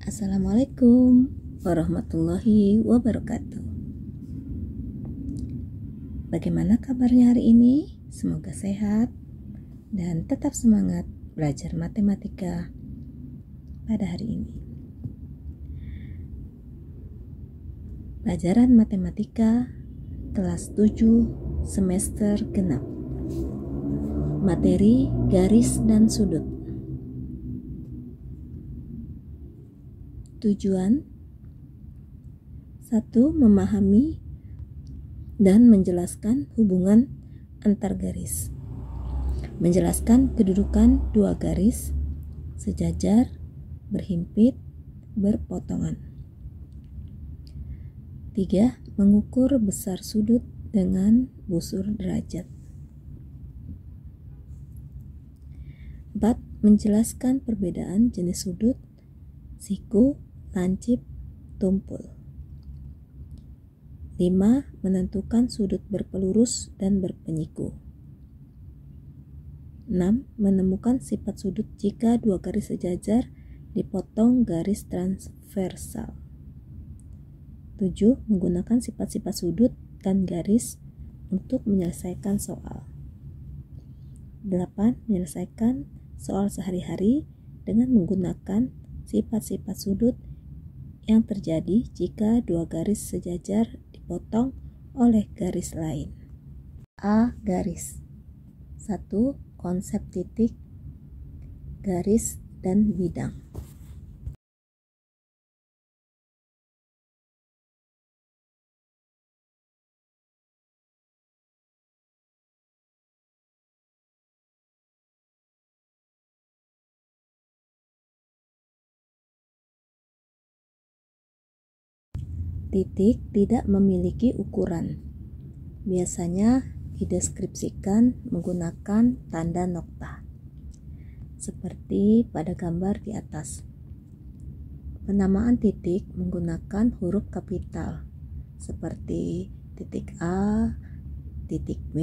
Assalamualaikum warahmatullahi wabarakatuh. Bagaimana kabarnya hari ini? Semoga sehat dan tetap semangat belajar matematika pada hari ini. Pelajaran matematika kelas 7 semester genap. Materi garis dan sudut. Tujuan 1. Memahami dan menjelaskan hubungan antar garis. Menjelaskan kedudukan dua garis sejajar, berhimpit, berpotongan. 3. Mengukur besar sudut dengan busur derajat. 4. Menjelaskan perbedaan jenis sudut, siku, lancip, tumpul. 5. Menentukan sudut berpelurus dan berpenyiku. 6. Menemukan sifat sudut jika dua garis sejajar dipotong garis transversal. 7. Menggunakan sifat-sifat sudut dan garis untuk menyelesaikan soal. 8. Menyelesaikan soal sehari-hari dengan menggunakan sifat-sifat sudut yang terjadi jika dua garis sejajar dipotong oleh garis lain. A. Garis. 1. Konsep titik, garis, dan bidang. Titik tidak memiliki ukuran. Biasanya dideskripsikan menggunakan tanda nokta, seperti pada gambar di atas. Penamaan titik menggunakan huruf kapital, seperti titik A, titik B,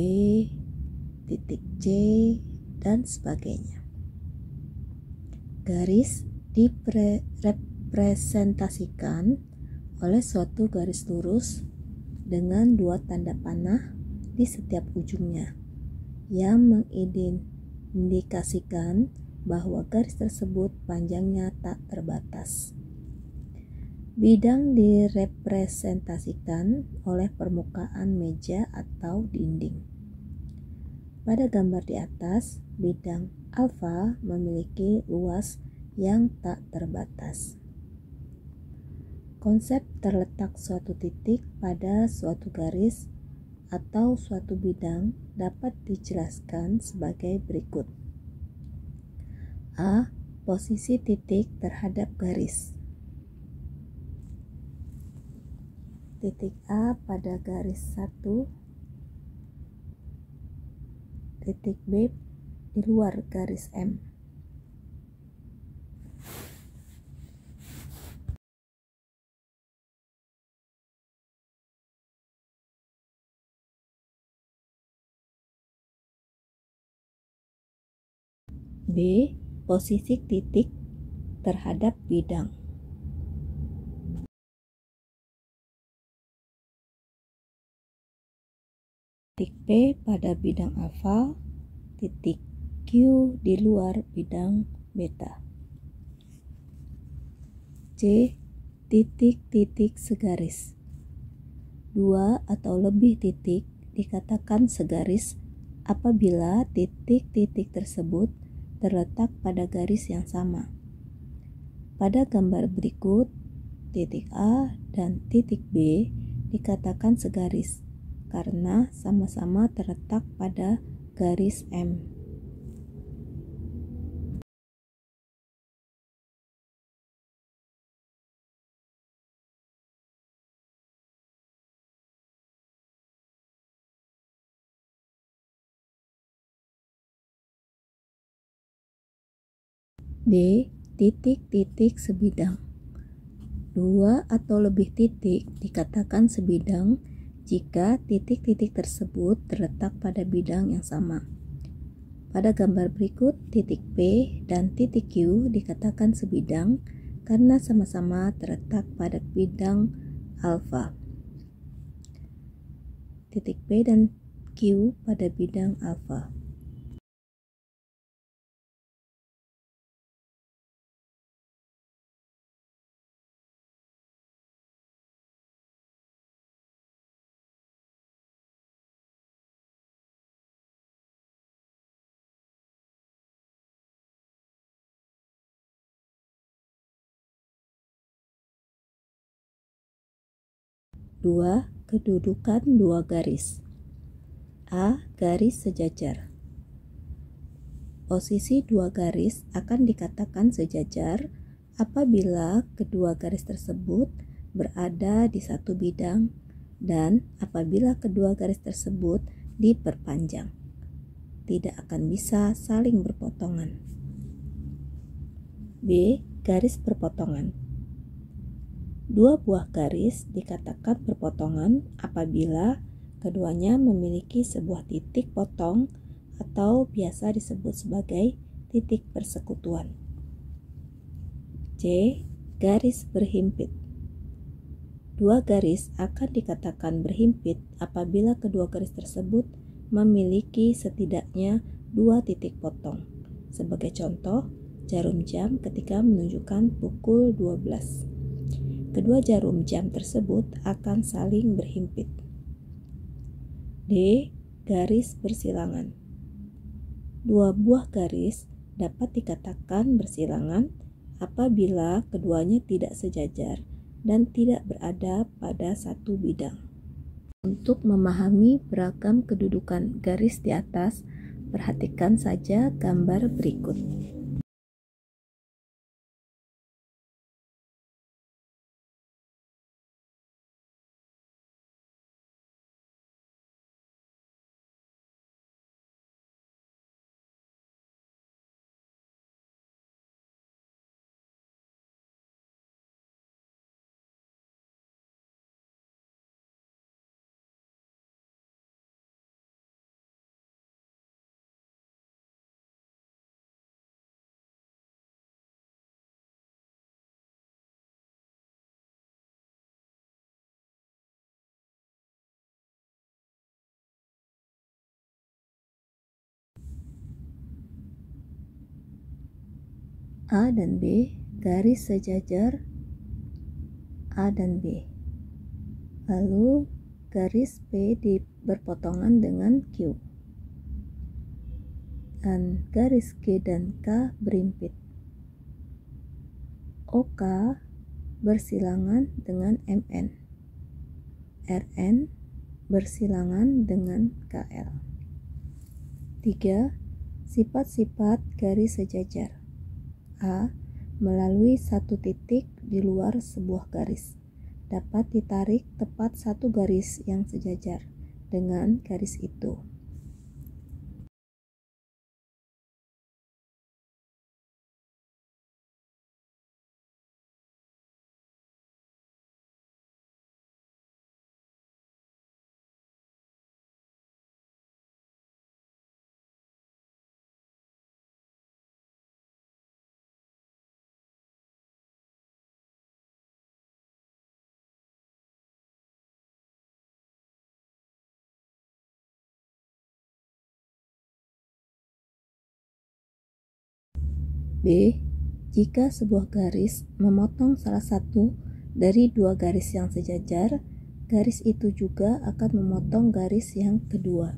titik C, dan sebagainya. Garis direpresentasikan oleh suatu garis lurus dengan dua tanda panah di setiap ujungnya yang mengindikasikan bahwa garis tersebut panjangnya tak terbatas. Bidang direpresentasikan oleh permukaan meja atau dinding. Pada gambar di atas, bidang alfa memiliki luas yang tak terbatas. Konsep terletak suatu titik pada suatu garis atau suatu bidang dapat dijelaskan sebagai berikut. A. Posisi titik terhadap garis. Titik A pada garis 1, titik B di luar garis M. B. Posisi titik terhadap bidang. Titik P pada bidang alfa, titik Q di luar bidang beta. C. Titik-titik segaris. Dua atau lebih titik dikatakan segaris apabila titik-titik tersebut terletak pada garis yang sama. Pada gambar berikut, titik A dan titik B dikatakan segaris karena sama-sama terletak pada garis M. D. Titik-titik sebidang. Dua atau lebih titik dikatakan sebidang jika titik-titik tersebut terletak pada bidang yang sama. Pada gambar berikut, titik P dan titik Q dikatakan sebidang karena sama-sama terletak pada bidang alfa. Titik P dan Q pada bidang alfa. Dua, kedudukan dua garis. A. Garis sejajar. Posisi dua garis akan dikatakan sejajar apabila kedua garis tersebut berada di satu bidang dan apabila kedua garis tersebut diperpanjang. Tidak akan bisa saling berpotongan. B. Garis berpotongan. Dua buah garis dikatakan berpotongan apabila keduanya memiliki sebuah titik potong atau biasa disebut sebagai titik persekutuan. C. Garis berhimpit. Dua garis akan dikatakan berhimpit apabila kedua garis tersebut memiliki setidaknya dua titik potong. Sebagai contoh, jarum jam ketika menunjukkan pukul 12. Kedua jarum jam tersebut akan saling berhimpit. D. Garis bersilangan. Dua buah garis dapat dikatakan bersilangan apabila keduanya tidak sejajar dan tidak berada pada satu bidang. Untuk memahami beragam kedudukan garis di atas, perhatikan saja gambar berikut. A dan B garis sejajar A dan B. Lalu garis P berpotongan dengan Q. Dan garis G dan K berhimpit. OK bersilangan dengan MN. RN bersilangan dengan KL. 3. Sifat-sifat garis sejajar. A. Melalui satu titik di luar sebuah garis. Dapat ditarik tepat satu garis yang sejajar dengan garis itu. B. Jika sebuah garis memotong salah satu dari dua garis yang sejajar, garis itu juga akan memotong garis yang kedua.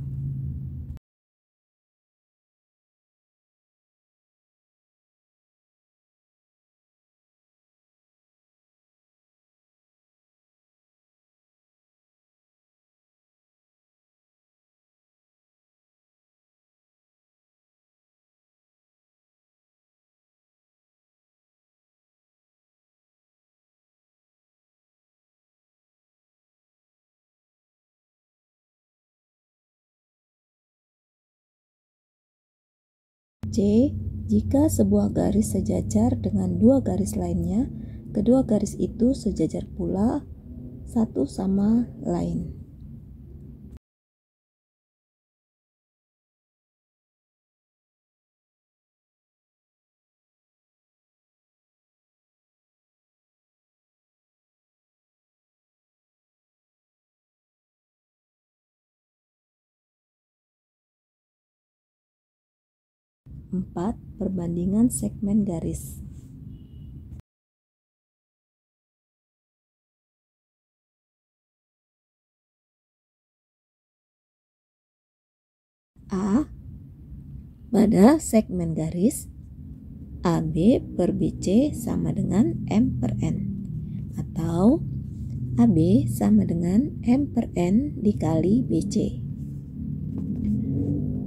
C. Jika sebuah garis sejajar dengan dua garis lainnya, kedua garis itu sejajar pula satu sama lain. 4. Perbandingan segmen garis. A. Pada segmen garis AB per BC sama dengan M per N, atau AB sama dengan M per N dikali BC.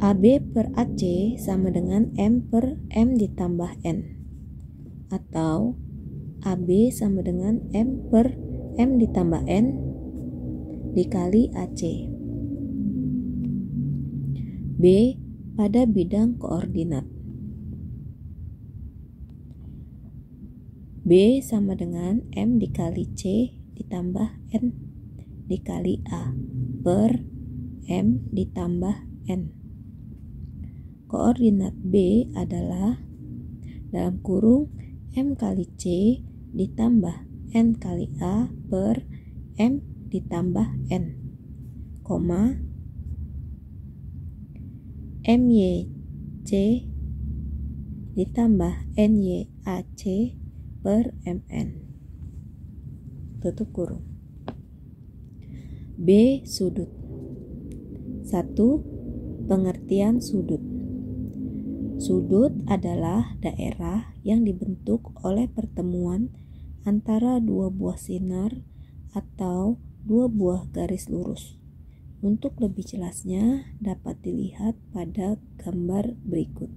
AB per AC sama dengan M per M ditambah N, atau AB sama dengan M per M ditambah N dikali AC. B. Pada bidang koordinat. B sama dengan M dikali C ditambah N dikali A per M ditambah N. Koordinat B adalah dalam kurung M kali C ditambah N kali A per M ditambah N, koma MYC ditambah NYAC per MN, tutup kurung. B. Sudut. 1. Pengertian sudut. Sudut adalah daerah yang dibentuk oleh pertemuan antara dua buah sinar atau dua buah garis lurus. Untuk lebih jelasnya dapat dilihat pada gambar berikut.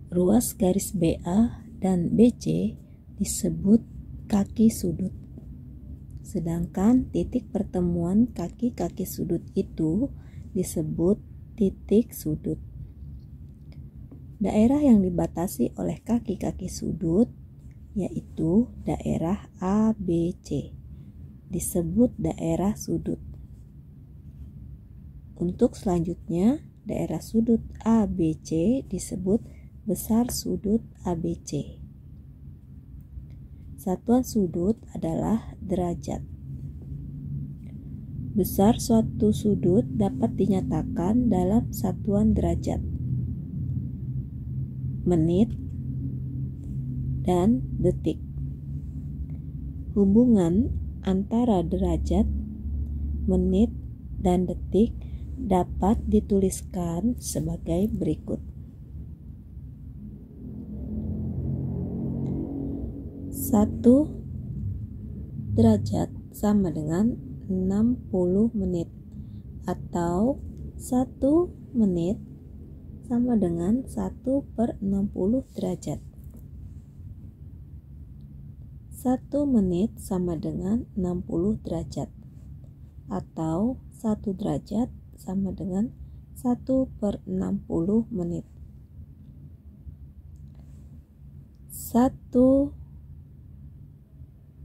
Ruas garis BA dan BC disebut kaki sudut, sedangkan titik pertemuan kaki-kaki sudut itu disebut titik sudut. Daerah yang dibatasi oleh kaki-kaki sudut, yaitu daerah ABC, disebut daerah sudut. Untuk selanjutnya, daerah sudut ABC disebut besar sudut ABC. Satuan sudut adalah derajat. Besar suatu sudut dapat dinyatakan dalam satuan derajat, menit, dan detik. Hubungan antara derajat, menit, dan detik dapat dituliskan sebagai berikut. 1 derajat sama dengan 60 menit, atau 1 menit sama dengan 1 per 60 derajat. 1 menit sama dengan 60 derajat, atau 1 derajat sama dengan 1 per 60 menit. 1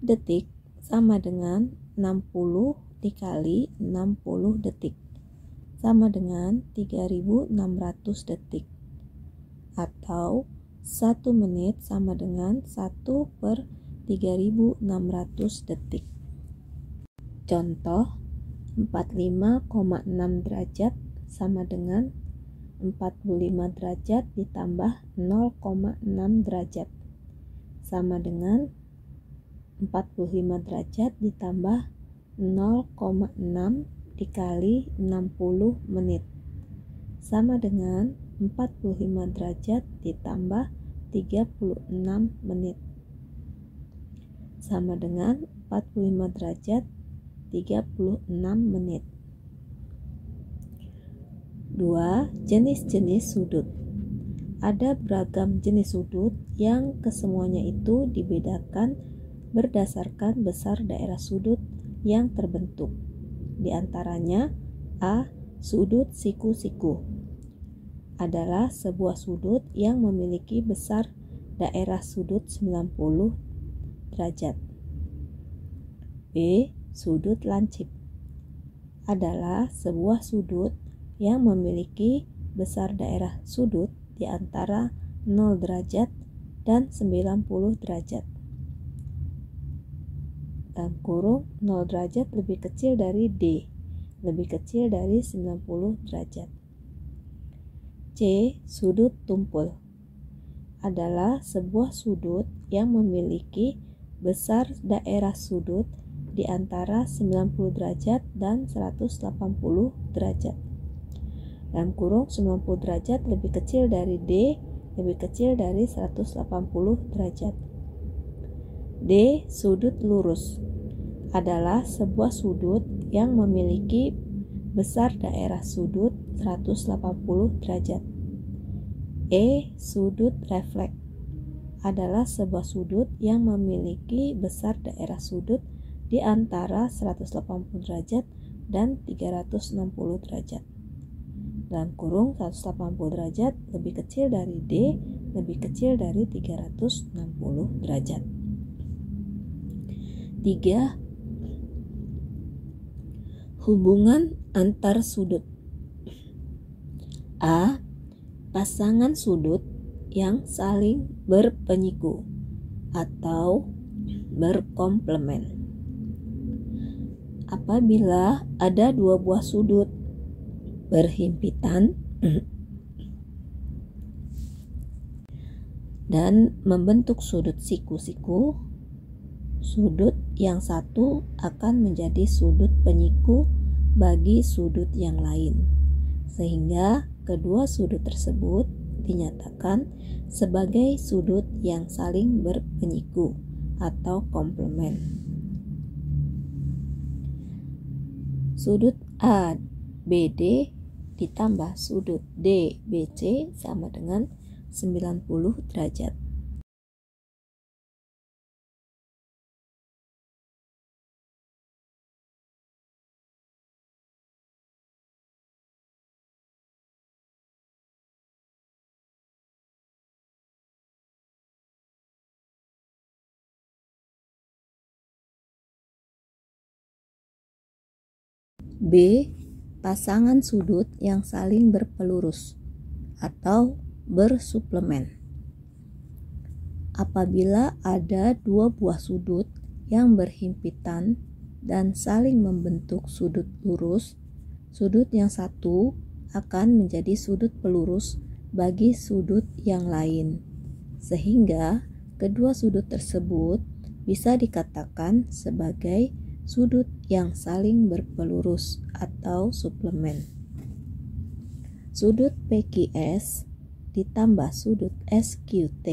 detik sama dengan 60 dikali 60 detik, sama dengan 3600 detik, atau 1 menit sama dengan 1 per 3600 detik. Contoh, 45,6 derajat sama dengan 45 derajat ditambah 0,6 derajat, sama dengan 45 derajat ditambah 0,6 dikali 60 menit, sama dengan 45 derajat ditambah 36 menit, sama dengan 45 derajat 36 menit. 2 2. Jenis-jenis sudut. Ada beragam jenis sudut yang kesemuanya itu dibedakan berdasarkan besar daerah sudut yang terbentuk. Di antaranya A. Sudut siku-siku adalah sebuah sudut yang memiliki besar daerah sudut 90 derajat. B. Sudut lancip adalah sebuah sudut yang memiliki besar daerah sudut di antara 0 derajat dan 90 derajat. Dalam kurung 0 derajat lebih kecil dari D, lebih kecil dari 90 derajat. C. Sudut tumpul adalah sebuah sudut yang memiliki besar daerah sudut di antara 90 derajat dan 180 derajat. Dalam kurung 90 derajat lebih kecil dari D, lebih kecil dari 180 derajat. D. Sudut lurus adalah sebuah sudut yang memiliki besar daerah sudut 180 derajat. E. Sudut refleks adalah sebuah sudut yang memiliki besar daerah sudut di antara 180 derajat dan 360 derajat. Dalam kurung 180 derajat lebih kecil dari D, lebih kecil dari 360 derajat. 3. Hubungan antar sudut. A. Pasangan sudut yang saling berpenyiku atau berkomplement. Apabila ada dua buah sudut berhimpitan dan membentuk sudut siku-siku, sudut yang satu akan menjadi sudut penyiku bagi sudut yang lain, sehingga kedua sudut tersebut dinyatakan sebagai sudut yang saling berpenyiku atau komplement. Sudut ABD ditambah sudut DBC sama dengan 90 derajat. B. Pasangan sudut yang saling berpelurus atau bersuplemen. Apabila ada dua buah sudut yang berhimpitan dan saling membentuk sudut lurus, sudut yang satu akan menjadi sudut pelurus bagi sudut yang lain, sehingga kedua sudut tersebut bisa dikatakan sebagai sudut yang saling berpelurus atau suplemen. Sudut PQS ditambah sudut SQT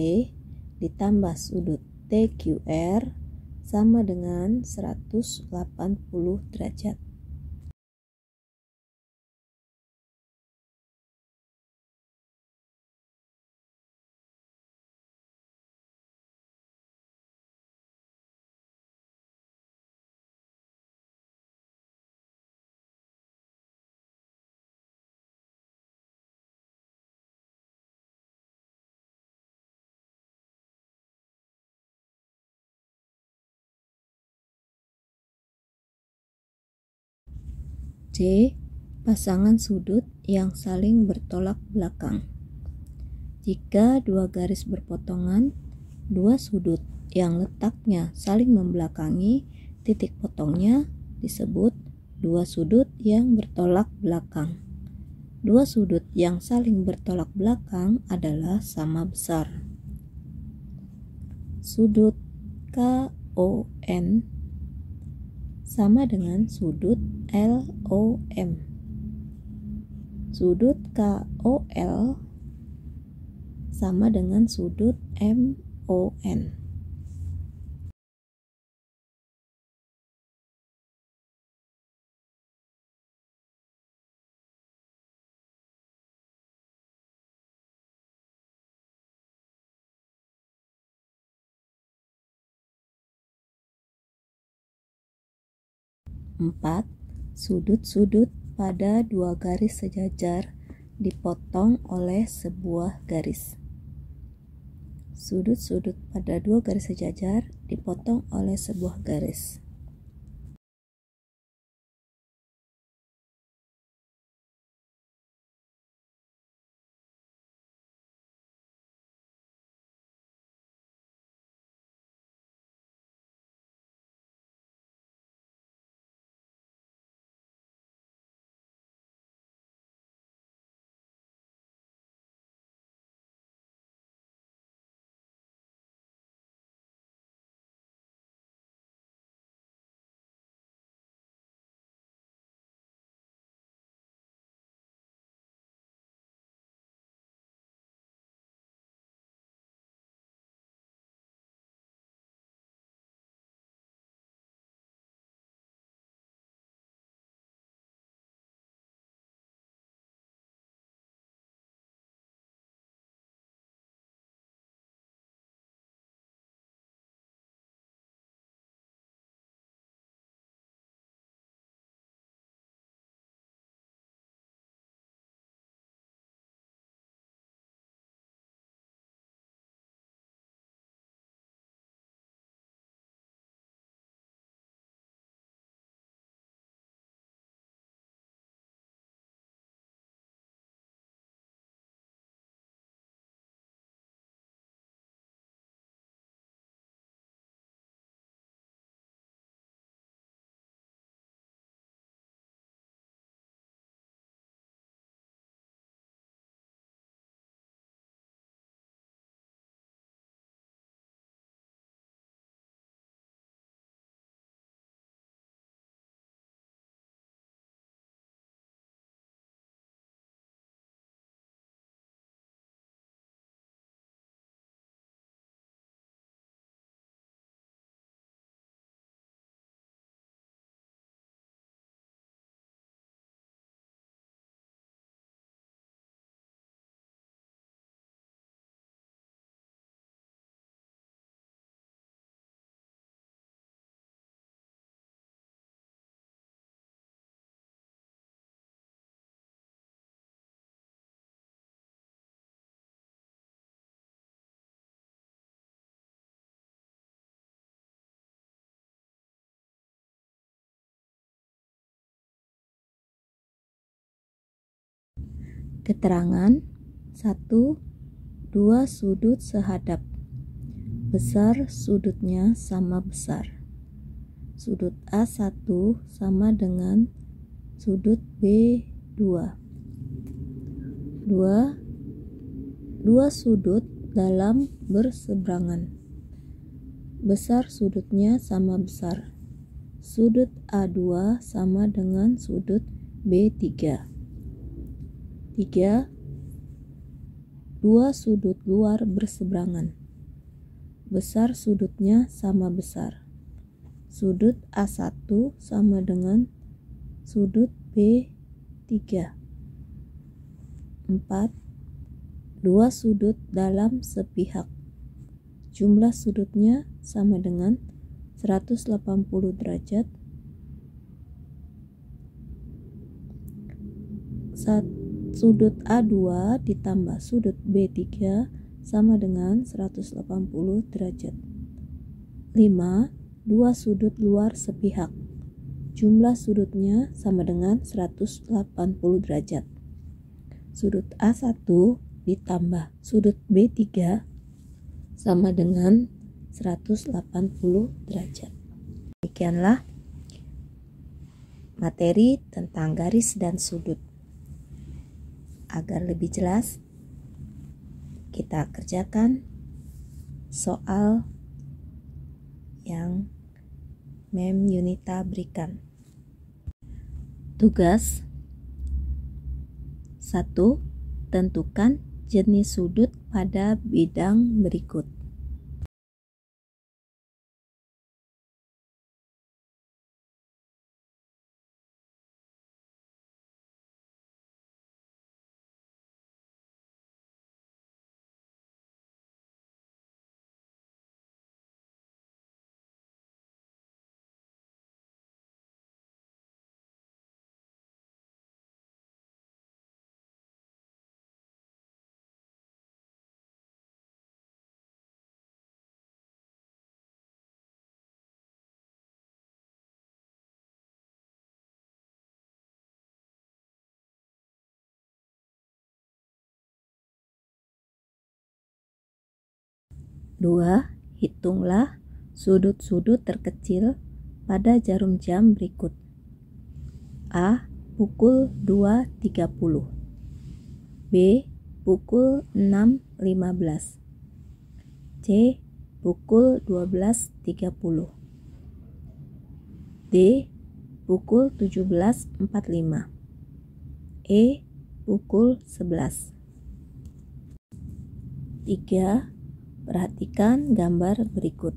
ditambah sudut TQR sama dengan 180 derajat. C. Pasangan sudut yang saling bertolak belakang. Jika dua garis berpotongan, dua sudut yang letaknya saling membelakangi titik potongnya disebut dua sudut yang bertolak belakang. Dua sudut yang saling bertolak belakang adalah sama besar. Sudut KON sama dengan sudut LOM. Sudut KOL sama dengan sudut MON. 4. Sudut-sudut pada dua garis sejajar dipotong oleh sebuah garis. Sudut-sudut pada dua garis sejajar dipotong oleh sebuah garis. Keterangan 1. Dua sudut sehadap. Besar sudutnya sama besar. Sudut A1 sama dengan sudut B2. Dua sudut dalam berseberangan. Besar sudutnya sama besar. Sudut A2 sama dengan sudut B3. 3. Dua sudut luar berseberangan. Besar sudutnya sama besar. Sudut A1 sama dengan sudut B3. 4. Dua sudut dalam sepihak. Jumlah sudutnya sama dengan 180 derajat. Sudut A2 ditambah sudut B3 sama dengan 180 derajat. 5. Dua sudut luar sepihak. Jumlah sudutnya sama dengan 180 derajat. Sudut A1 ditambah sudut B3 sama dengan 180 derajat. Demikianlah materi tentang garis dan sudut. Agar lebih jelas, kita kerjakan soal yang Mem Yunita berikan. Tugas 1. Tentukan jenis sudut pada bidang berikut. 2. Hitunglah sudut-sudut terkecil pada jarum jam berikut. A. Pukul 2.30. B. Pukul 6.15. C. Pukul 12.30. D. Pukul 17.45. E. Pukul 11. 3. Perhatikan gambar berikut.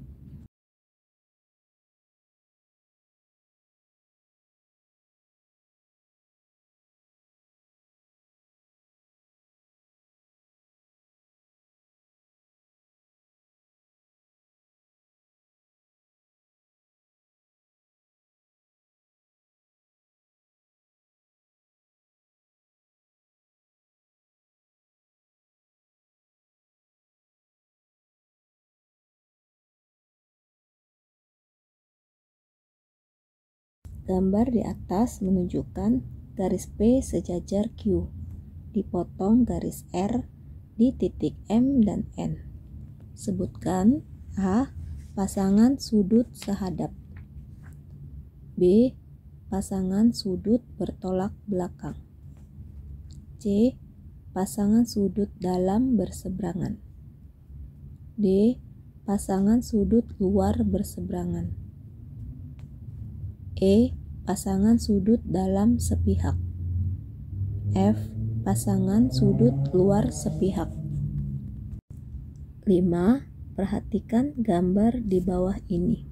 Gambar di atas menunjukkan garis P sejajar Q, dipotong garis R di titik M dan N. Sebutkan A. Pasangan sudut sehadap. B. Pasangan sudut bertolak belakang. C. Pasangan sudut dalam berseberangan. D. Pasangan sudut luar berseberangan. E. Pasangan sudut dalam sepihak. F. Pasangan sudut luar sepihak. 5. Perhatikan gambar di bawah ini.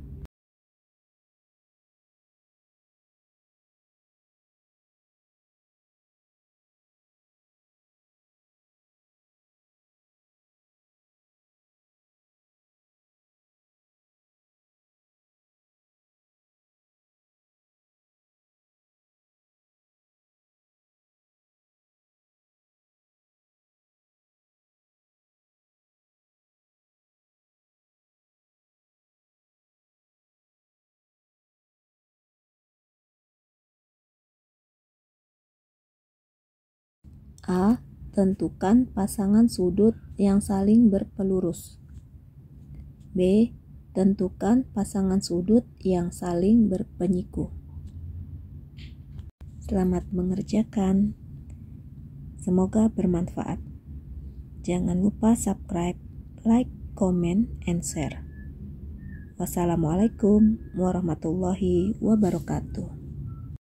A. Tentukan pasangan sudut yang saling berpelurus. B. Tentukan pasangan sudut yang saling berpenyiku. Selamat mengerjakan. Semoga bermanfaat. Jangan lupa subscribe, like, comment, and share. Wassalamualaikum warahmatullahi wabarakatuh.